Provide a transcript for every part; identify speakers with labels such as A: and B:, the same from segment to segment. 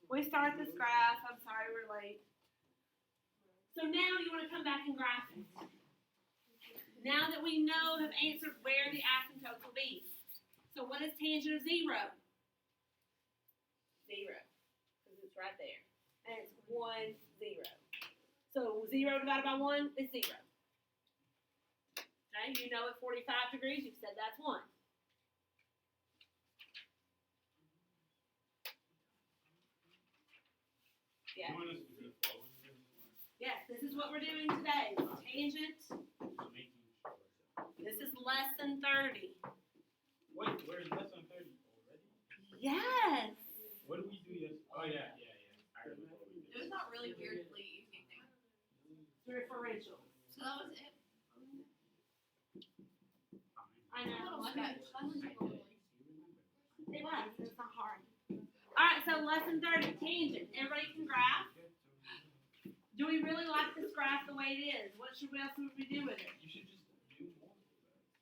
A: We start this graph. I'm sorry we're late. So now you want to come back and graph it. Now that we have answered where the asymptotes will be. So what is tangent of 0? 0. Because it's right there. And it's 1, 0. So 0 divided by 1 is 0. Okay, you know at 45 degrees, you've said that's 1. Yeah. Yes, this is what we're doing today. Tangent. This is less than 30.
B: Wait, where's less than 30 already?
A: Yes.
B: What did we do yesterday? Oh, yeah. I remember what we did.
C: It was not really weirdly easy thing.
A: Differential.
C: So that was it.
A: I know.
C: Sketch.
A: It was. It's not hard. All right, so lesson 30, tangent. Everybody can graph. Do we really like this graph the way it is? What else would we do with it?
B: You should just do more.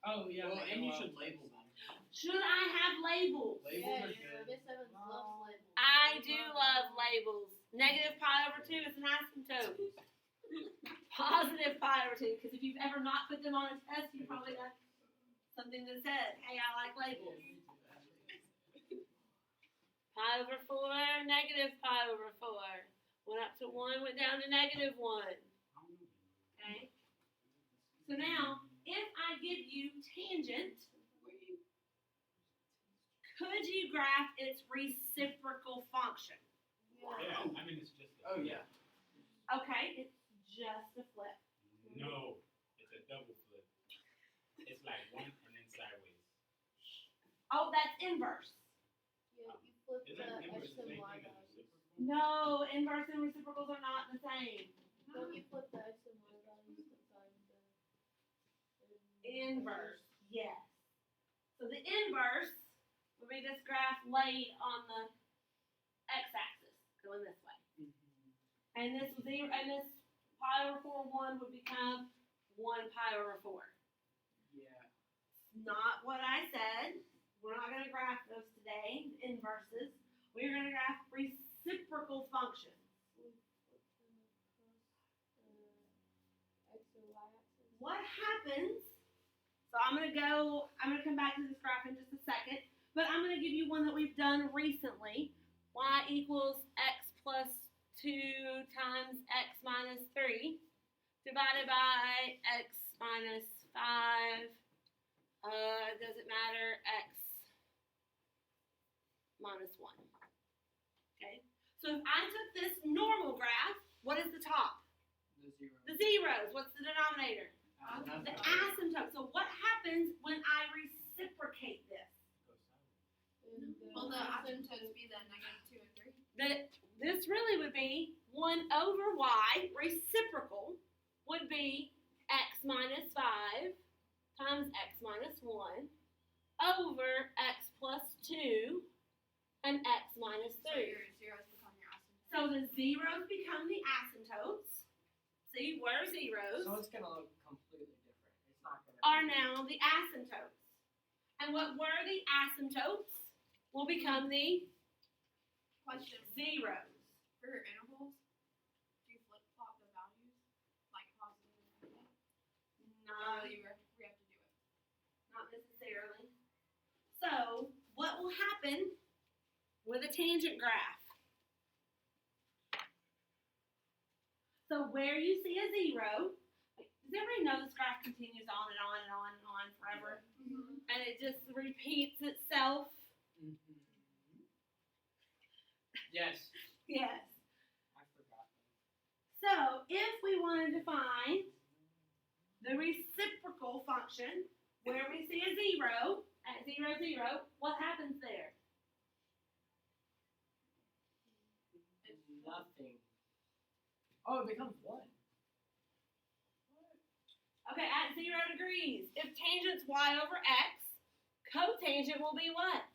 B: Oh, yeah.
D: Well, and you should label them.
A: Should I have labels?
D: Labels are good.
C: Miss Evans loves labels.
A: I do love labels. Negative pi over 2 is an asymptote. Positive pi over 2, because if you've ever not put them on a test, you probably got something that said, hey, I like labels. Pi over 4, negative pi over 4. Went up to 1, went down to negative 1. Okay? So now, if I give you tangent, could you graph its reciprocal function?
B: Yeah, I mean, it's just.
D: Oh, yeah.
A: Okay, it's just a flip.
B: No, it's a double flip. It's like 1 and then sideways.
A: Oh, that's inverse.
C: Yeah, you flip the
B: Isn't inverse
C: X
B: the
C: and
B: same
C: Y
B: thing as
C: values.
B: reciprocal?
A: No, inverse and reciprocals are not the same.
C: Don't you flip the X and Y values to find the
A: Inverse, yes. So the inverse would be this graph laid on the x-axis, going this way. And this pi over 4, 1 would become 1 pi over 4.
D: Yeah.
A: Not what I said. We're not going to graph those today, inverses. We're going to graph reciprocal functions.
C: X and Y axis.
A: What happens? So I'm going to come back to this graph in just a second, but I'm going to give you one that we've done recently. Y equals x plus 2 times x minus 3 divided by x minus 5. Doesn't matter, x minus 1. Okay? So if I took this normal graph, what is the top?
D: The zero.
A: The zeros. What's the denominator?
D: That's
A: The
D: fine.
A: asymptote. So what happens when I reciprocate this?
C: Will the asymptotes be the -2 and 3?
A: This really would be 1 over y, reciprocal, would be x minus 5 times x minus 1 over x plus 2 and x minus
C: So
A: 3.
C: your zeros become your asymptotes.
A: So the zeros become the asymptotes. See, where zeros
D: So it's going to look completely different. It's not going to
A: are now the asymptotes. And what were the asymptotes will become the
C: Question
A: zeros.
C: for your intervals. Do you flip flop the values like positive and negative?
A: No,
C: Or we have to do it.
A: not necessarily. So what will happen with a tangent graph? So where you see a zero, does everybody know this graph continues on and on and on and on forever?
C: Mm-hmm.
A: And it just repeats itself?
D: Yes.
A: Yes.
D: I forgot.
A: So if we wanted to find the reciprocal function where we see a zero at 0, 0, what happens there?
D: Nothing. Oh, it becomes 1.
A: Okay, at 0 degrees. If tangent's y over x, cotangent will be what?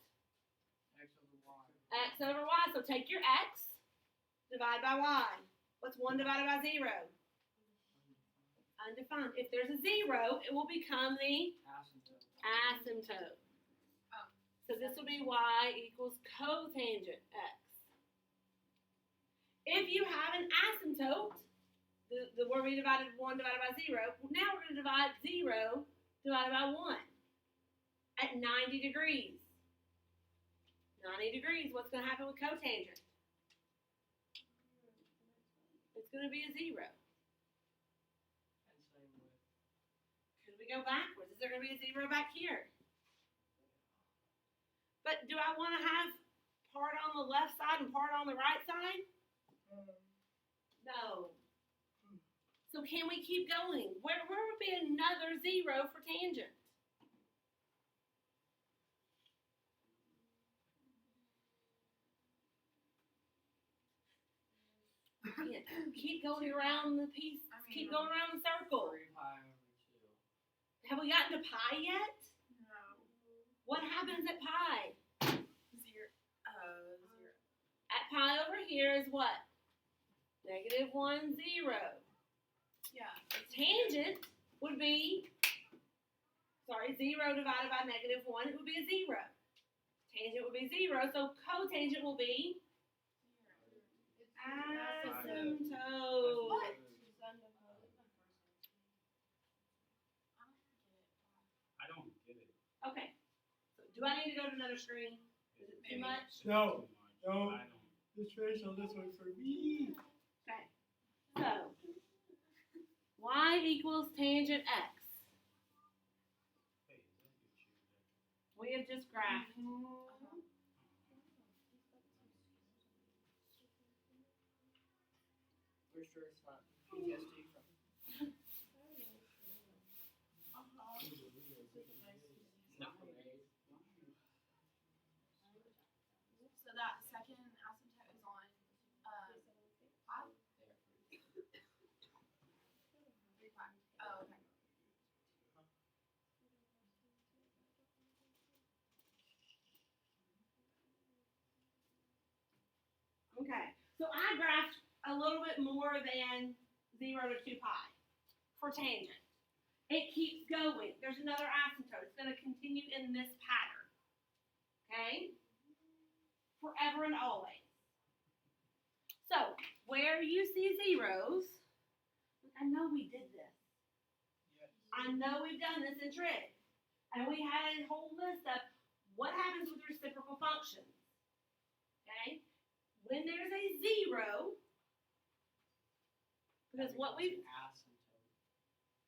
D: X over Y.
A: X over y. So take your x, divide by y. What's 1 divided by 0? Undefined. If there's a 0, it will become the
D: Asymptote.
A: asymptote.
C: Oh.
A: So this will be y equals cotangent x. if you have an asymptote, the where we divided 1 divided by 0, now we're going to divide 0 divided by 1 at 90 degrees. 90 degrees, what's going to happen with cotangent? It's going to be a 0.
D: And same with.
A: Could we go backwards? Is there going to be a 0 back here? But do I want to have part on the left side and part on the right side? No. So can we keep going? Where would be another 0 for tangent? Yeah, keep going around the piece. Keep going around the circle.
D: 3 pi over 2.
A: Have we gotten to pi yet?
C: No.
A: What happens at pi?
C: 0.
A: At pi over here is what? -1, 0.
C: Yeah.
A: Tangent would be, 0 divided by -1, it would be a 0. Tangent would be 0, so cotangent will be asymptote.
C: What?
B: I don't get it.
A: Okay. So do I need to go to another screen? Is it too
C: Maybe.
A: much?
E: No, no.
B: I don't.
E: Just finish on this one for me.
A: Okay. So, y equals tangent x.
B: Hey, is that your shoe?
A: We have just graphed.
D: We're sure it's not PTSD from. Not from A's.
C: So that second asymptote is on 5? 3 pi. Oh, okay.
A: Okay. So I graphed a little bit more than 0 to 2 pi for tangent. It keeps going. There's another asymptote. It's going to continue in this pattern. Okay? Forever and always. So, where you see zeros, I know we did this.
D: Yes.
A: I know we've done this in trig. And we had a whole list of what happens with reciprocal functions. Okay? When there's a 0, because what we've,
D: Asymptote.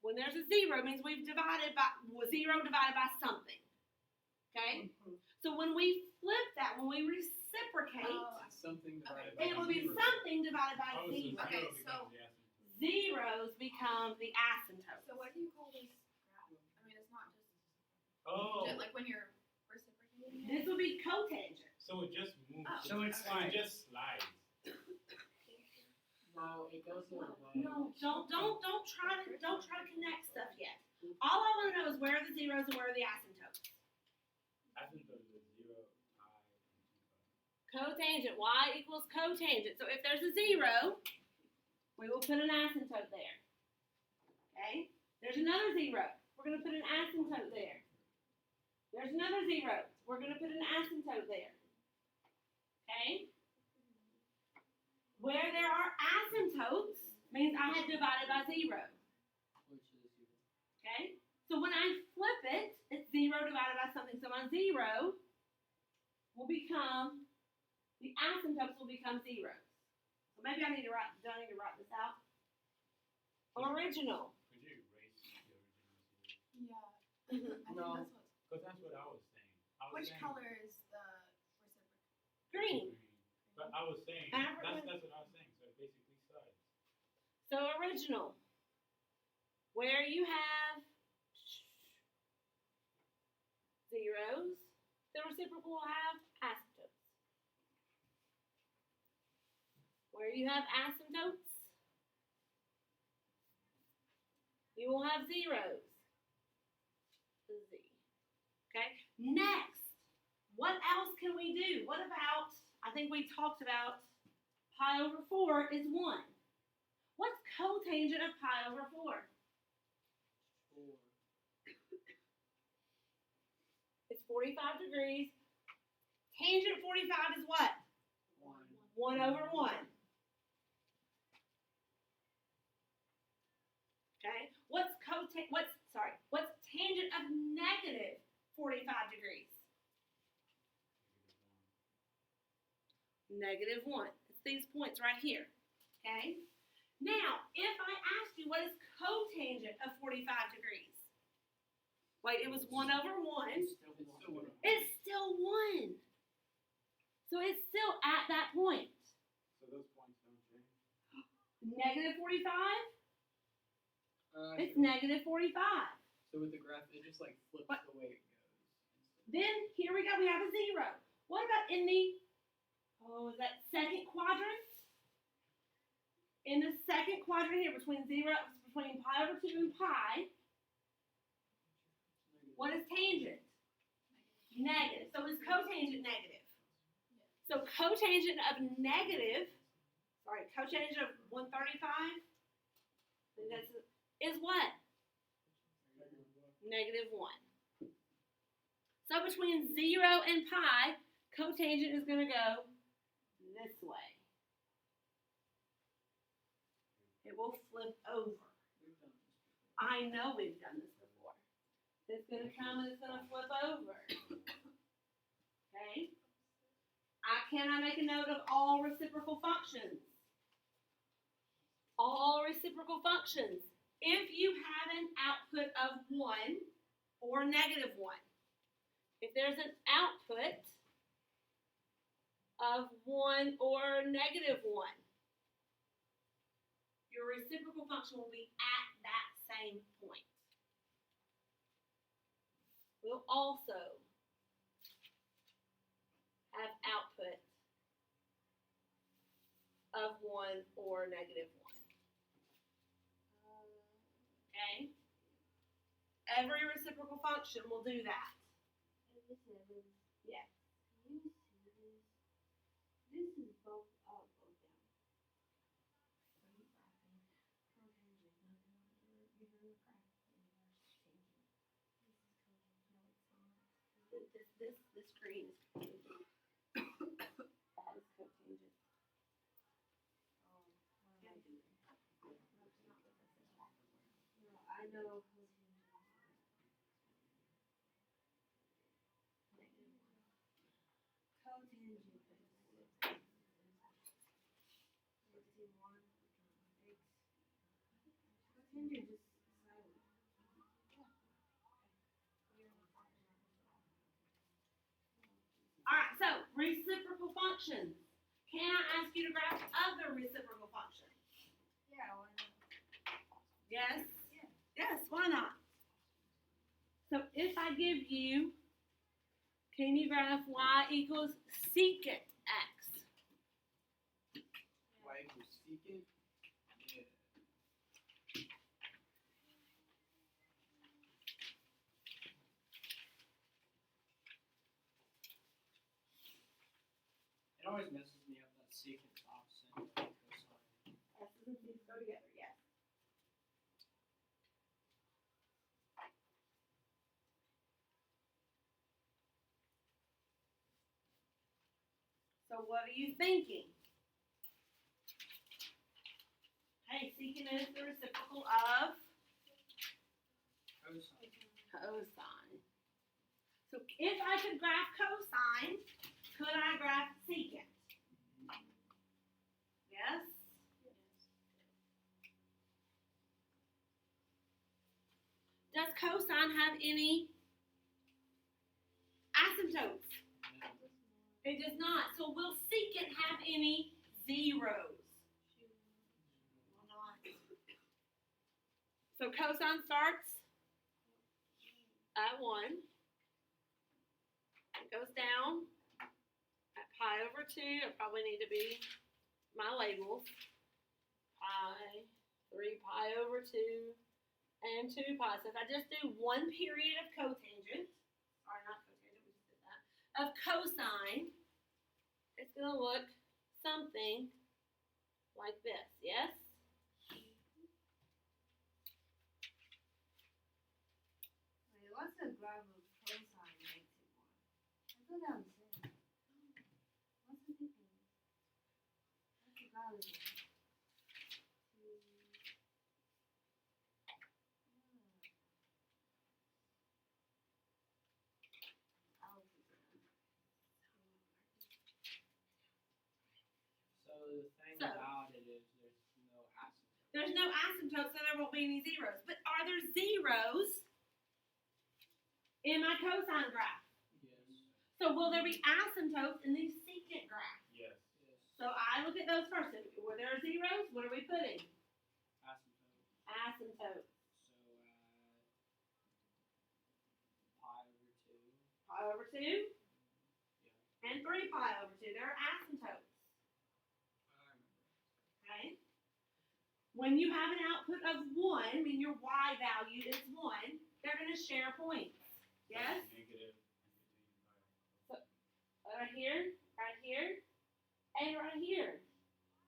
A: when there's a 0, it means we've divided by, 0 divided by something. Okay? So when we flip that, when we reciprocate,
C: Oh,
D: Something divided
C: Okay.
D: by
A: it will be
D: 0.
A: something divided by
B: Oh, so
A: 0.
C: Okay,
B: 0
C: so-
B: becomes the asymptote.
A: Zeros become the asymptote.
C: So what do you call this graph? I mean, it's not just
B: Oh,
C: like when you're reciprocating
A: This
C: it.
A: will be cotangent.
B: so it just moves.
C: Oh.
D: So it's
B: it
D: like-
B: just slides.
D: No, it goes the other way.
A: No, don't try to connect stuff yet. All I want to know is where are the zeros and where are the asymptotes.
B: Asymptote is 0, pi, and 2 pi.
A: Cotangent, y equals cotangent. So if there's a 0, we will put an asymptote there. Okay? There's another 0. We're going to put an asymptote there. There's another 0. We're going to put an asymptote there. Okay? Where there are asymptotes means I had divided by 0.
D: Which is 0.
A: Okay? So when I flip it, it's 0 divided by something. So my 0 will become, the asymptotes will become zeros. So maybe do I need to write this out? Original.
B: Could you erase the original 0?
C: Yeah. I think
D: No.
C: that's what's.
B: Because that's what I was saying. I was
C: Which
B: saying
C: color is the reciprocal?
A: Green.
B: But I was saying,
A: Average.
B: that's what I was saying. So it basically slides.
A: So original. Where you have zeros, the reciprocal will have asymptotes. Where you have asymptotes, you will have zeros. Z. Okay? Next, what else can we do? What about, I think we talked about pi over 4 is 1. What's cotangent of pi over 4?
D: 4.
A: It's 45 degrees. Tangent 45 is what?
D: 1.
A: 1 over 1. what's tangent of negative 45 degrees? -1. It's these points right here. Okay? Now, if I ask you what is cotangent of 45 degrees? Wait, it was 1/1.
D: It's still one.
A: It's still 1. So it's still at that point.
B: So those points don't change?
A: -45? It's
D: So
A: -45.
D: with the graph, it just like flips
A: What?
D: the way it goes.
A: Then, here we go, we have a 0. What about in the, is that second quadrant? In the second quadrant here, between pi over 2 and pi, what is tangent? Negative. So is cotangent negative? So cotangent of cotangent of 135 is what? -1. So between 0 and pi, cotangent is going to go this way. It will flip over.
D: We've done this before.
A: I know we've done this before. It's going to come and it's going to flip over. Okay? Can I make a note of all reciprocal functions? All reciprocal functions. If you have an output of 1 or -1, if there's an output of 1 or -1, your reciprocal function will be at that same point. We'll also have output of 1 or -1. Okay? Every reciprocal function will do that. Yes.
C: This is both up, both down.
A: This screen is cotangent. That is cotangent.
C: I know. Cotangent just silent.
A: Alright, so reciprocal functions. Can I ask you to graph other reciprocal functions?
C: Yeah, why not?
A: Yes?
C: Yeah.
A: Yes, why not? So if I give you, can you graph y equals secant x?
D: Y equals secant. Yeah. It always messes me up that secant's opposite of cosine.
A: X's and C's go together, yes. So what are you thinking? Hey, secant is the reciprocal of
D: Cosine.
A: cosine. So if I could graph cosine, could I graph secant? Yes? Does cosine have any asymptotes? It does not. So will secant have any zeros? Will not. So cosine starts at 1. It goes down at pi over 2. I probably need to be my labels. Pi, 3 pi over 2, and 2 pi. So if I just do one period of cotangent, sorry, not cotangent, we just did that, of cosine, it's going to look something like this, yes?
C: Wait, what's the graph of cosine makes it 1? I thought that was it. What's the difference? What's the graph of it?
D: the thing
A: So-
D: about it is there's no asymptote.
A: There's no asymptote, so there won't be any zeros. But are there zeros in my cosine graph?
D: Yes.
A: So will there be asymptotes in the secant graph?
B: Yes.
D: Yes.
A: So I look at those first. Were there zeros? What are we putting?
D: Asymptote.
A: Asymptotes.
D: So pi over 2.
A: Pi over 2 and 3 pi over 2. There are asymptotes.
D: I remember.
A: Okay? When you have an output of 1, I mean your y value is 1, they're going to share points. Yes?
B: Negative.
A: Right here, and right here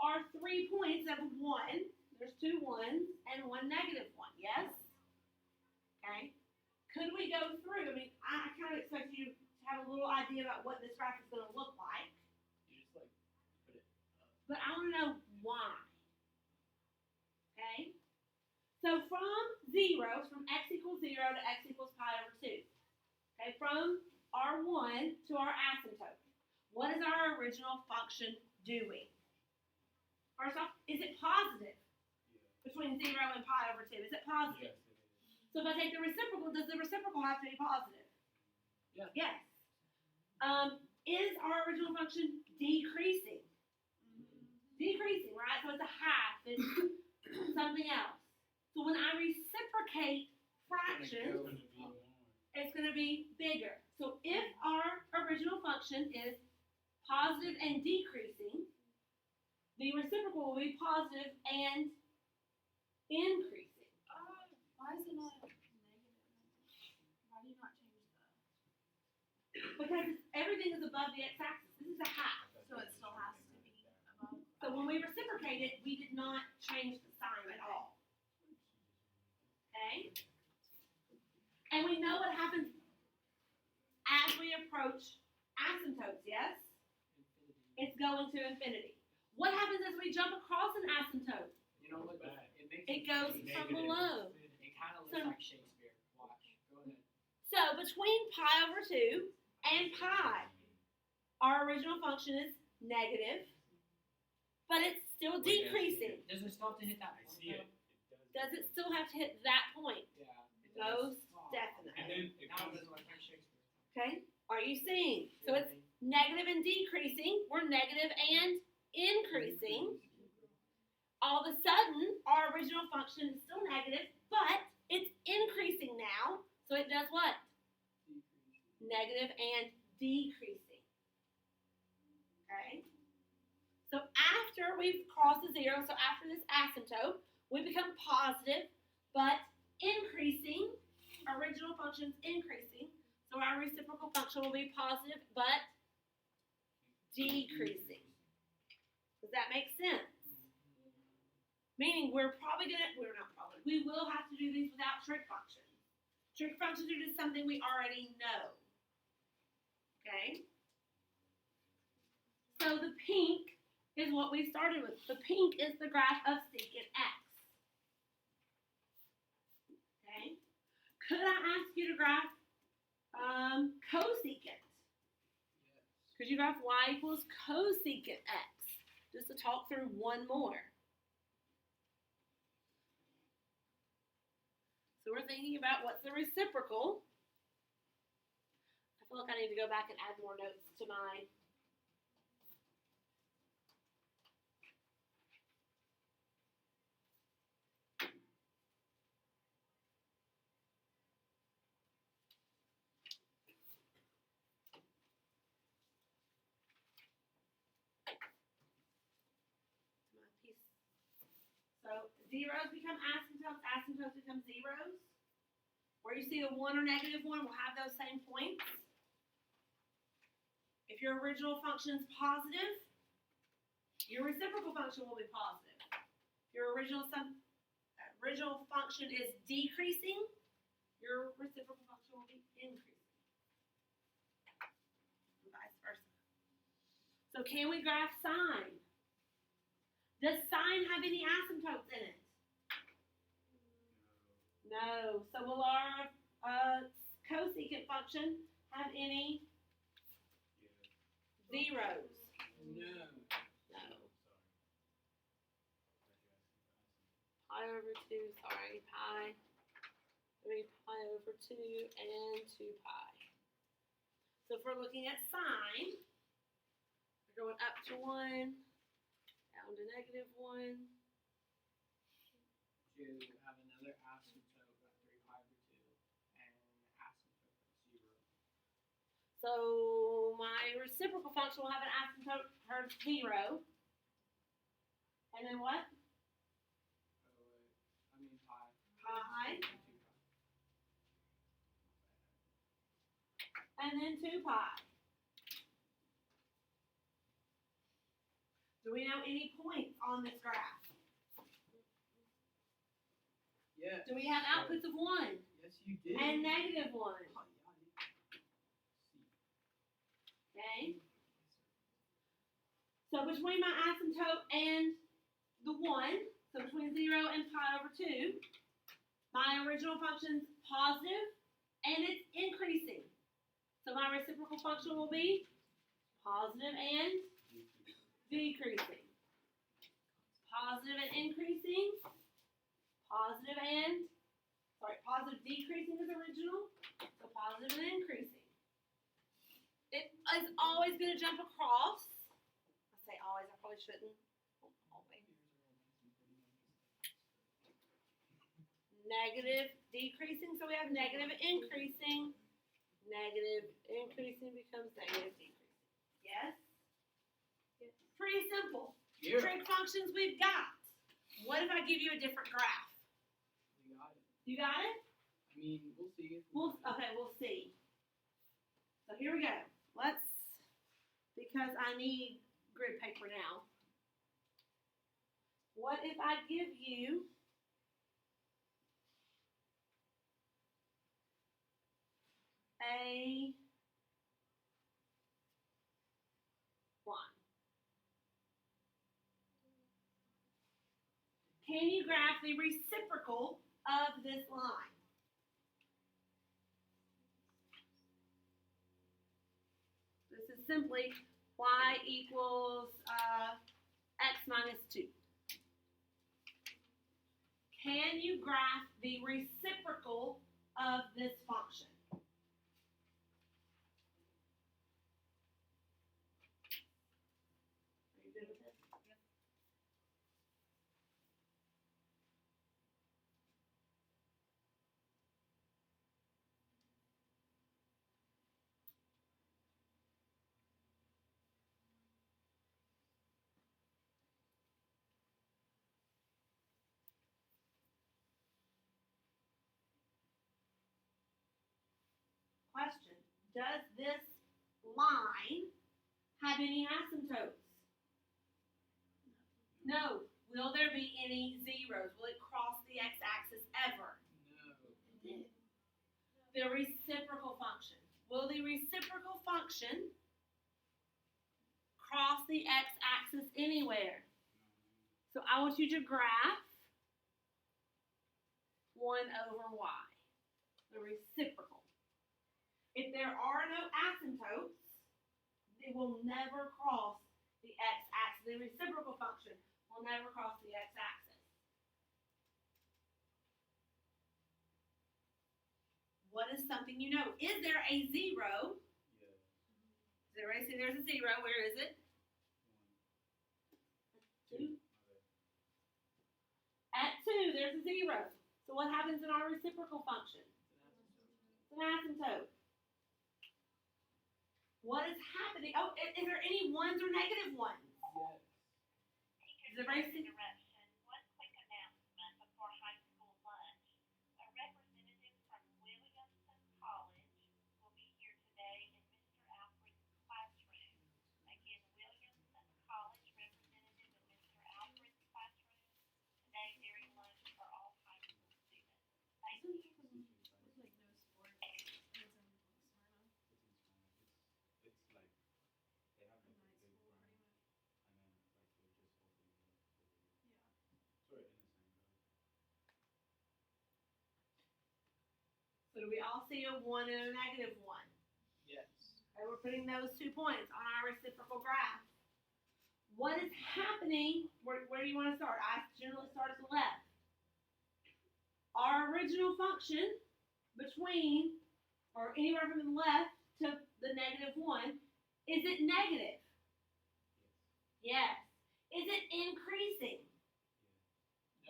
A: are 3 points of 1. There's 2 1s and 1 negative 1. Yes? Okay. Could we go through? I mean, I kind of expect you to have a little idea about what this graph is going to look like,
D: You just like put it up.
A: but I want to know why. Okay? So from 0, from x equals 0 to x equals pi over 2. Okay, from R1 to our asymptote. What is our original function doing? First off, is it positive between 0 and pi over 2? Is it positive?
B: Yes, it is.
A: So if I take the reciprocal, does the reciprocal have to be positive?
D: Yeah.
A: Yes. Is our original function decreasing? Decreasing, right? So it's a half. It's something else. So when I reciprocate fractions,
B: It's gonna be more.
A: it's going to be bigger. So if our original function is positive and decreasing, the reciprocal will be positive and increasing.
F: Why is it not negative? Why do you not change the?
A: Because everything is above the x-axis. This is a half.
F: So it still has to be above.
A: So when we reciprocated, we did not change the sign at all. Okay? And we know what happens as we approach asymptotes, yes?
D: Infinity.
A: It's going to infinity. What happens as we jump across an asymptote?
D: You know what? It makes
A: It goes
D: it
A: from
B: Negative.
A: below.
D: kind of looks
A: So-
D: like Shakespeare. Watch. Go ahead.
A: So between pi over 2 and pi, our original function is negative, but it's still decreasing.
D: Does it still have to hit that
B: I
D: point?
B: see it.
D: though?
A: Does it still have to hit that point?
D: Yeah. It does.
A: Most
D: Aw.
A: definitely.
B: And then it
D: Now it
B: comes.
D: doesn't look like Shakespeare.
A: Okay? Are you seeing? So it's negative and decreasing. We're negative and increasing. All of a sudden, our original function is still negative, but it's increasing now. So it does what? Negative and decreasing. Okay? So after we've crossed the 0, so after this asymptote, we become positive, but increasing. Original function's increasing. So our reciprocal function will be positive, but decreasing. Does that make sense? Meaning we will have to do these without trig functions. Trig functions are just something we already know. Okay? So the pink is what we started with. The pink is the graph of secant x. Okay? Could I ask you to graph cosecant? Could you graph y equals cosecant x? Just to talk through one more. So we're thinking about what's the reciprocal. I feel like I need to go back and add more notes to my piece. So zeros become asymptotes, asymptotes become zeros. Where you see a 1 or negative 1 will have those same points. If your original function is positive, your reciprocal function will be positive. If your original function is decreasing, your reciprocal function will be increasing. And vice versa. So can we graph sine? Does sine have any asymptotes in it? No. So will our cosecant function have any zeros?
D: No.
A: No. over 2, sorry, pi. 3 pi over 2 and 2 pi. So if we're looking at sine, we're going up to 1, down to negative 1.
D: You have another asymptote at 3 pi over 2 and asymptote at 0.
A: So my reciprocal function will have an asymptote per 0. And then what?
D: Pi.
A: Pi.
D: 2 pi.
A: And then 2 pi. Do we know any points on this graph?
D: Yeah.
A: Do we have outputs of 1
D: Yes, you did.
A: and negative 1? Okay. So between my asymptote and the 1, so between 0 and pi over 2, my original function's positive and it's increasing. So my reciprocal function will be positive and decreasing. Positive and increasing. Positive decreasing is original. So positive and increasing. It is always going to jump across. I say always, I probably shouldn't. Always. Negative decreasing, so we have negative increasing. Negative increasing becomes negative decreasing. Yes? Pretty simple.
D: Yeah.
A: Trig functions we've got. What if I give you a different graph?
D: You got it.
A: You got it?
D: I mean, we'll see.
A: We'll see. So here we go. Because I need grid paper now. What if I give you a 1? Can you graph the reciprocal of this line? This is simply y equals x minus 2. Can you graph the reciprocal of this function? Are you good with this? Yep. Question, does this line have any asymptotes? No. Will there be any zeros? Will it cross the x-axis ever?
D: No.
A: It did. The reciprocal function. Will the reciprocal function cross the x-axis anywhere? So I want you to graph 1 over y. The reciprocal. If there are no asymptotes, it will never cross the x-axis. The reciprocal function will never cross the x-axis. What is something you know? Is there a 0?
B: Yeah.
A: Does everybody see there's a 0? Where is it? 2. At 2, there's a 0. So what happens in our reciprocal function? It's an asymptote. What is happening? Oh, is there any 1s or negative 1s?
D: Yes.
A: Does everybody see?
G: Interruption. One quick announcement before high school lunch. A representative from Williamson College will be here today in Mr. Alfred's classroom. Again, Williamson College representative in Mr. Alfred's classroom today during lunch for all high school students. Thank you.
F: Like no sport. It's in Smyrna.
B: It's like they have like a
F: Night
B: big
F: school,
B: ground,
F: pretty much.
B: and then like they're just opening it up over here.
F: Yeah.
B: Sort of in the same road.
A: So do we all see a 1 and a negative 1?
D: Yes.
A: Okay, we're putting those 2 points on our reciprocal graph. What is happening? Where do you want to start? I generally start at the left. our original function between, or anywhere from the left to the -1, is it negative? Yes. Is it increasing?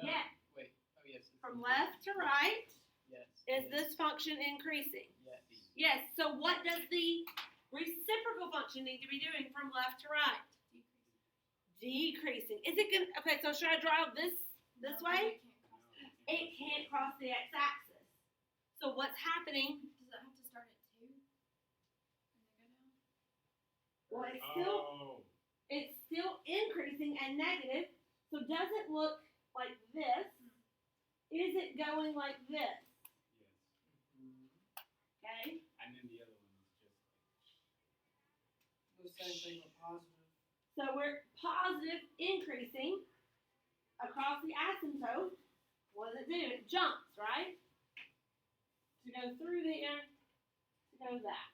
D: No.
A: Yeah.
D: Wait. Oh yes. it's
A: From
D: increasing.
A: left to right,
D: Yes.
A: is
D: yes,
A: this function increasing?
D: Yes.
A: Yes. So what does the reciprocal function need to be doing from left to right? Decreasing. Is it gonna? Okay. So should I draw this way? It can't cross the x-axis. So what's happening?
F: Does it have to start at 2? And then go down?
A: Well,
B: Oh.
A: it's still increasing and negative. So does it look like this? Is it going like this?
B: Yes.
A: Okay.
B: And then the other one is just
E: The same thing with positive.
A: So we're positive increasing across the asymptote. What does it do? It jumps, right? To go through there, to go that.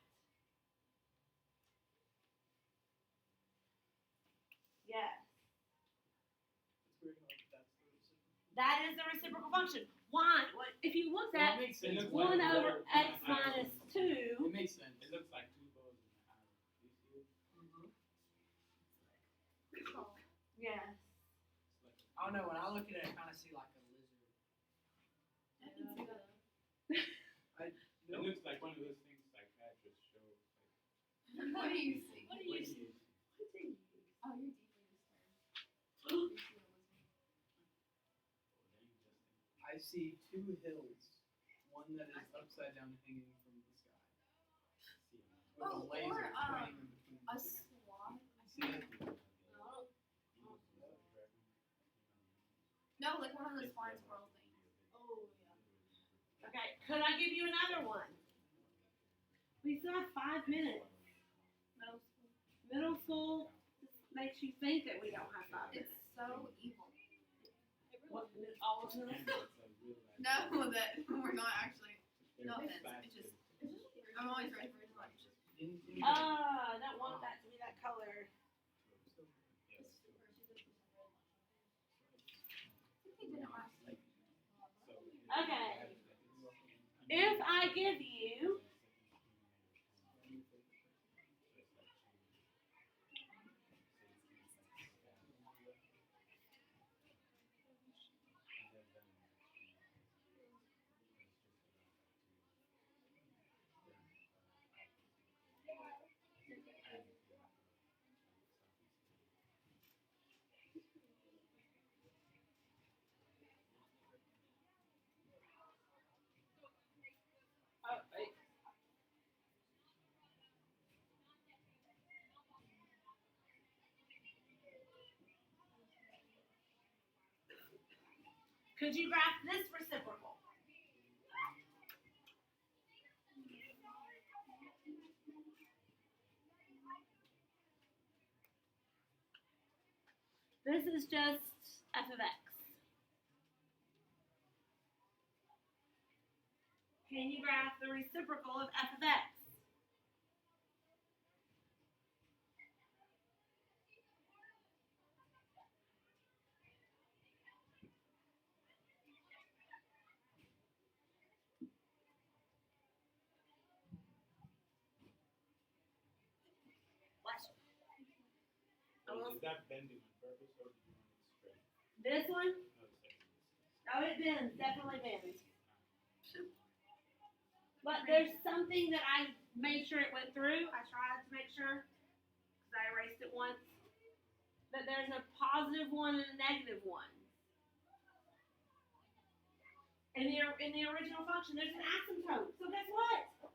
A: Yes.
D: That's weird. Like that's the reciprocal.
A: That is the reciprocal function. Why? If you looked
D: Well,
A: at
D: it makes sense.
B: It looks
A: 1
B: like
A: over x minus 2,
D: It makes sense.
B: it looks like two bows in the arrow. Do you see it?
A: yes.
B: It's like
D: I don't know. When I look at it, I kind of see like a lizard.
F: I can see that.
B: it looks like one of those things like Patrick showed.
F: What do you see?
A: What do
B: Like,
A: you see?
F: Oh, you're deeply disturbed.
D: I see two hills. One that is upside down hanging from the sky. With a
F: Oh,
D: laser
F: or,
D: pointing in between
F: A
D: the two.
F: swath.
D: See it?
F: No, like one of those flying squirrel things. Oh, yeah.
A: Okay, could I give you another one? We still have 5 minutes.
F: Middle school.
A: Middle school just makes you think that we don't have 5 minutes.
F: It's so evil.
A: What, all of middle school?
F: No, that we're not actually. No offense. It's just. I'm always ready for lunch.
A: I don't want that to be that color. Okay. If I give you could you graph this reciprocal? This is just f of x. Can you graph the reciprocal of f of x? Bless you.
B: Is that bending on purpose or do you want it straight?
A: This one?
B: No, it's like this.
A: Oh, it bends. Definitely bends. But there's something that I made sure it went through. I tried to make sure because I erased it once. But there's a positive one and a negative one. In the original function, there's an asymptote. So guess what?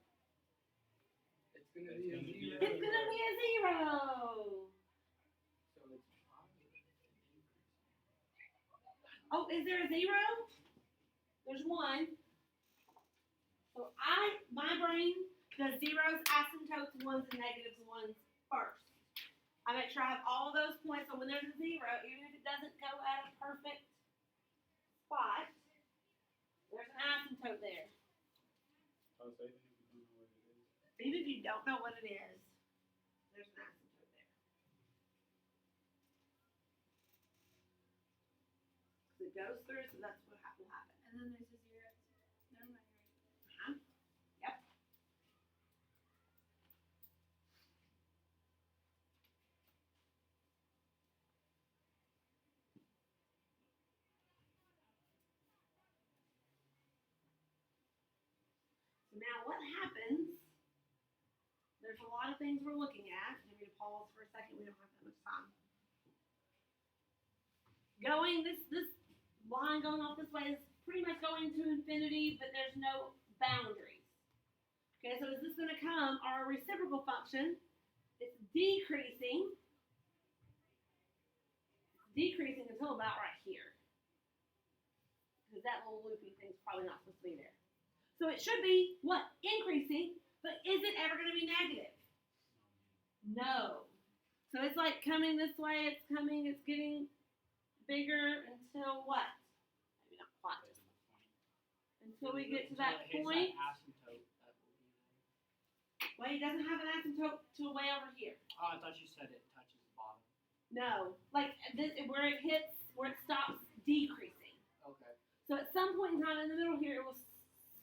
D: It's gonna be a zero.
A: It's gonna be a 0.
D: So it's positive and increasing.
A: Oh, is there a 0? There's 1. So my brain does zeros, asymptotes, ones, and negatives ones first. I make sure I have all those points. So when there's a 0, even if it doesn't go at a perfect spot, there's an asymptote there.
B: Oh, so even if you don't know what it is.
A: Even if you don't know what it is, there's an asymptote there. Because it goes through, so that's what will happen.
F: And then there's a 0 at
A: what happens, there's a lot of things we're looking at. Let me pause for a second. We don't have that much time. Going, this line going off this way is pretty much going to infinity, but there's no boundaries. Okay, so is this going to come? Our reciprocal function is decreasing until about right here. Because that little loopy thing's probably not supposed to be there. So it should be, what? Increasing, but is it ever going to be negative? No. So it's like coming this way, it's getting bigger until what? Maybe not quite. Until we get to that point. Well, it doesn't have an asymptote till way over here.
E: Oh, I thought you said it touches the bottom.
A: No. Like this, where it stops decreasing.
E: Okay.
A: So at some point in time in the middle here, it will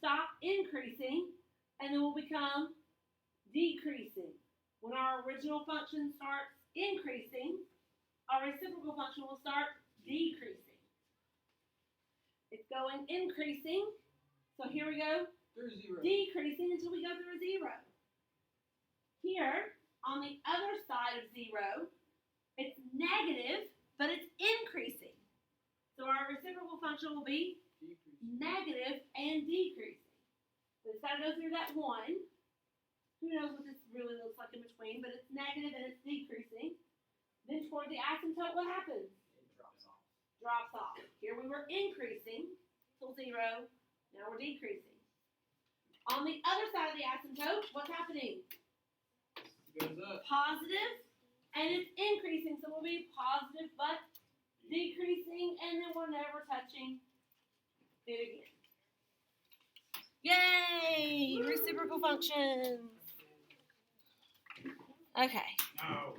A: stop increasing, and then will become decreasing. When our original function starts increasing, our reciprocal function will start decreasing. It's going increasing. So here we go.
D: There's 0.
A: Decreasing until we go through a 0. Here, on the other side of 0, it's negative, but it's increasing. So our reciprocal function will be negative and decreasing. But it's got to go through that 1. Who knows what this really looks like in between, but it's negative and it's decreasing. Then toward the asymptote, what happens?
D: It drops off.
A: Drops off. Here we were increasing till 0. Now we're decreasing. On the other side of the asymptote, what's happening?
D: Goes up.
A: Positive, and it's increasing, so we'll be positive but decreasing, and then we're never touching it again. Yay! Reciprocal functions. Okay.
B: No.